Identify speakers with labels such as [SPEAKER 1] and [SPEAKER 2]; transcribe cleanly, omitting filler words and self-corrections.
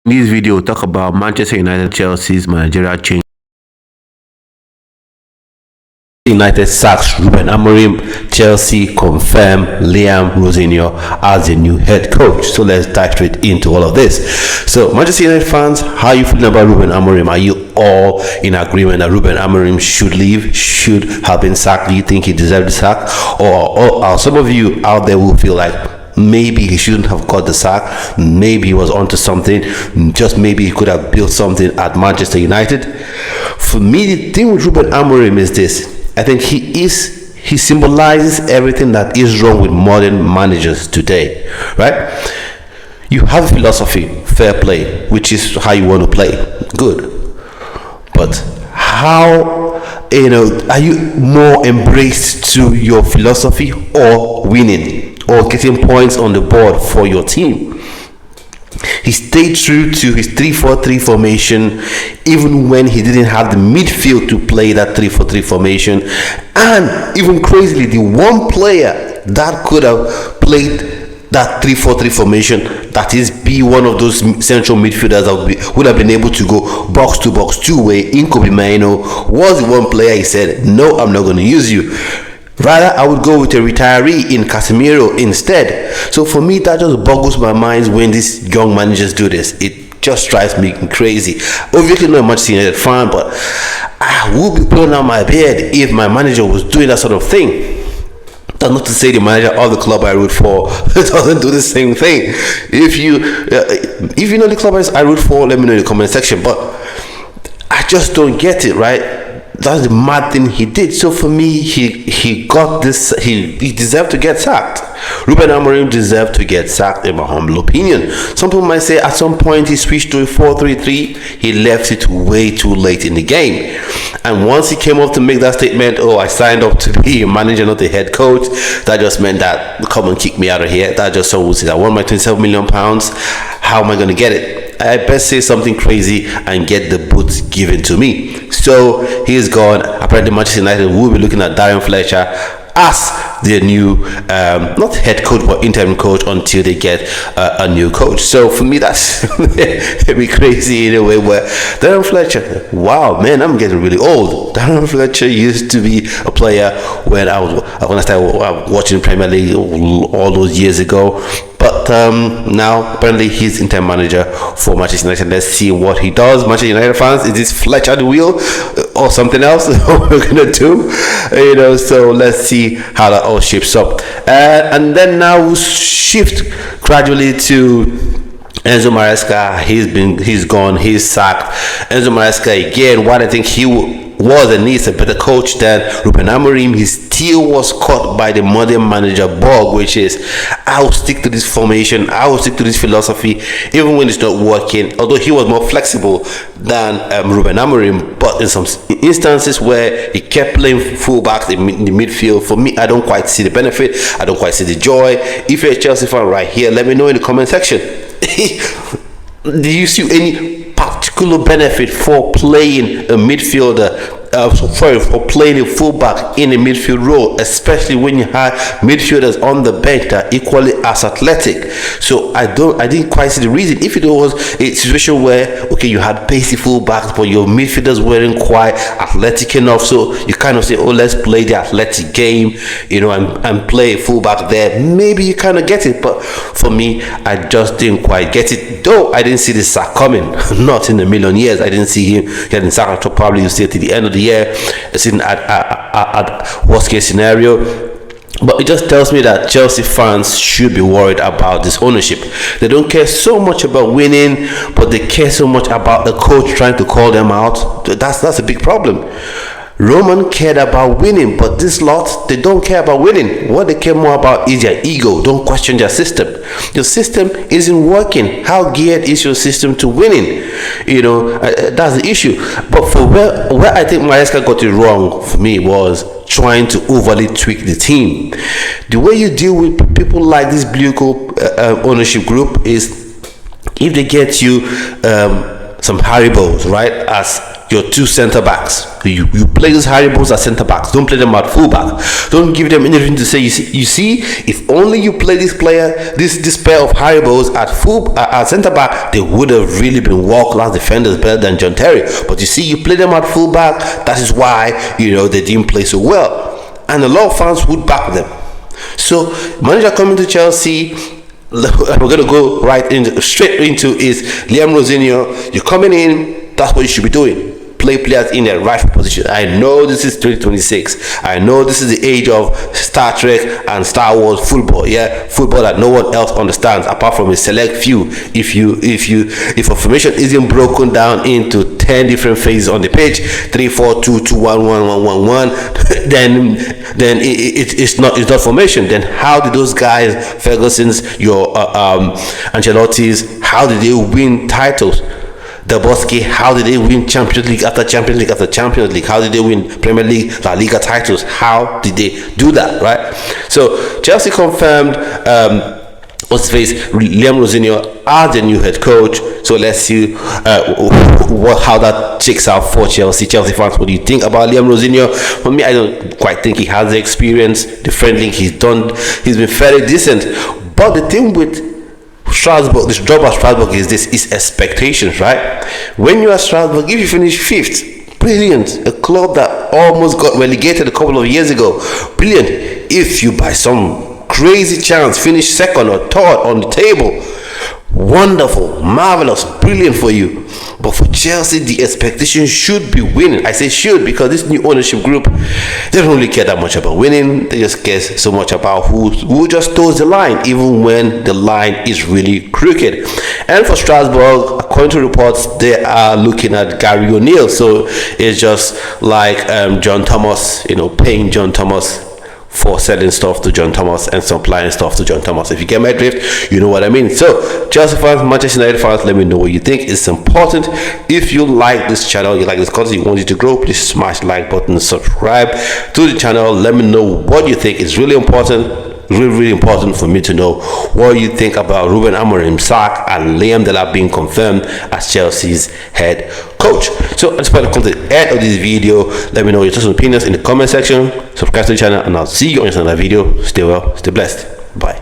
[SPEAKER 1] In this video, we'll talk about Manchester United Chelsea's managerial change. United sacks Ruben Amorim. Chelsea confirm Liam Rosenior as the new head coach. So let's dive straight into all of this. So Manchester United fans, how are you feeling about Ruben Amorim? Are you all in agreement that Ruben Amorim should leave, should have been sacked? Do you think he deserved the sack? Or are some of you out there who feel like maybe he shouldn't have got the sack, maybe he was onto something, just maybe he could have built something at Manchester United? For me, the thing with Ruben Amorim is this: I think he symbolizes everything that is wrong with modern managers today, right? You have a philosophy, fair play, which is how you want to play, good, but how, are you more embraced to your philosophy or winning or getting points on the board for your team? He stayed true to his 3-4-3 formation even when he didn't have the midfield to play that 3-4-3 formation, and even crazily, the one player that could have played that 3-4-3 formation, that is, be one of those central midfielders that would have been able to go box to box two-way, Inkobi Maino, was the one player he said, no, I'm not going to use you. Rather, I would go with a retiree in Casemiro instead. So for me, that just boggles my mind when these young managers do this. It just drives me crazy. Obviously, not a Manchester United fan, but I would be pulling out my beard if my manager was doing that sort of thing. That's not to say the manager of the club I root for doesn't do the same thing. If you know the club I root for, let me know in the comment section. But I just don't get it, right? That's the mad thing he did. So for me, he got this. He deserved to get sacked. Ruben Amorim deserved to get sacked, in my humble opinion. Some people might say at some point he switched to a 4-3-3. He left it way too late in the game. And once he came up to make that statement, oh, I signed up to be a manager, not a head coach, that just meant that, come and kick me out of here. That just someone would say, I want my £27 million. How am I going to get it? I best say something crazy and get the boots given to me. So he's gone. Apparently Manchester United will be looking at Darren Fletcher as their new not head coach but interim coach until they get a new coach. So for me, that's it'd be crazy in a way where Darren Fletcher, wow man, I'm getting really old. Darren Fletcher used to be a player when I started watching Premier League all those years ago. But now apparently he's interim manager for Manchester United. Let's see what he does. Manchester United fans, is this Fletcher the wheel or something else we're gonna do? So let's see how that all shapes up. And then now we'll shift gradually to Enzo Maresca. He's gone, he's sacked. Enzo Maresca again, what I think he was and is a better coach than Ruben Amorim. He still was caught by the modern manager bug, which is, I will stick to this formation, I will stick to this philosophy even when it's not working. Although he was more flexible than Ruben Amorim, but in some instances where he kept playing fullbacks in the midfield, for me, I don't quite see the benefit, I don't quite see the joy. If you're a Chelsea fan right here, let me know in the comment section. Do you see any particular benefit for playing a midfielder, for playing a fullback in a midfield role, especially when you have midfielders on the bench that are equally as athletic? So I didn't quite see the reason. If it was a situation where, okay, you had pacey fullbacks but your midfielders weren't quite athletic enough, so you kind of say, oh, let's play the athletic game, and play a fullback there, maybe you kind of get it. But for me, I just didn't quite get it, though I didn't see the sack coming. Not in a million years. I didn't see him getting sacked. Probably you see it at the end of the year, sitting at worst case scenario. But it just tells me that Chelsea fans should be worried about this ownership. They don't care so much about winning, but they care so much about the coach trying to call them out. That's a big problem. Roman cared about winning, but this lot, they don't care about winning. What they care more about is their ego. Don't question their system. Your system isn't working. How geared is your system to winning? That's the issue. But for where I think Maresca got it wrong for me was trying to overly tweak the team. The way you deal with people like this Blue ownership group is, if they get you some Haribos, right, as your two center backs. You play these Haribos as center backs. Don't play them at fullback. Don't give them anything to say. You see, if only you play this pair of Haribos at center back, they would have really been world-class defenders, better than John Terry. But you see, you play them at fullback. That is why they didn't play so well, and a lot of fans would back them. So manager coming to Chelsea, we're going to go straight into is Liam Rosenior. You're coming in, that's what you should be doing. Play players in their rightful position. I know this is 2026. I know this is the age of Star Trek and Star Wars football. Yeah, football that no one else understands apart from a select few. If a formation isn't broken down into 10 different phases on the pitch, 3-4-2-2-1-1-1-1-1, then it's not formation. Then how did those guys, Ferguson's, your Ancelotti's, how did they win titles? The Bosque, how did they win Champions League after Champions League after Champions League? How did they win Premier League, La Liga titles? How did they do that, right? So Chelsea confirmed Liam Rosenior as the new head coach. So let's see how that checks out for Chelsea fans. What do you think about Liam Rosenior? For me, I don't quite think he has the experience. The friendly he's been fairly decent. But the thing with Strasbourg, this job at Strasbourg is expectations, right? When you're at Strasbourg, if you finish 5th, brilliant. A club that almost got relegated a couple of years ago, brilliant. If you by some crazy chance finish 2nd or 3rd on the table, wonderful, marvelous, brilliant for you. But for Chelsea, the expectation should be winning. I say should because this new ownership group, they don't really care that much about winning. They just care so much about who just toes the line, even when the line is really crooked. And for Strasbourg, according to reports, they are looking at Gary O'Neill. So it's just like John Thomas, paying John Thomas for selling stuff to John Thomas and supplying stuff to John Thomas. If you get my drift, you know what I mean. So Chelsea fans, Manchester United fans, let me know what you think. It's important. If you like this channel, you like this content, you want it to grow, please smash the like button, subscribe to the channel. Let me know what you think. It's really important. Really important for me to know what you think about Ruben Amorim's sack and Liam Delap being confirmed as Chelsea's head coach. So at this point, I've come to the end of this video. Let me know your thoughts and opinions in the comment section. Subscribe to the channel, and I'll see you on another video. Stay well, stay blessed. Bye.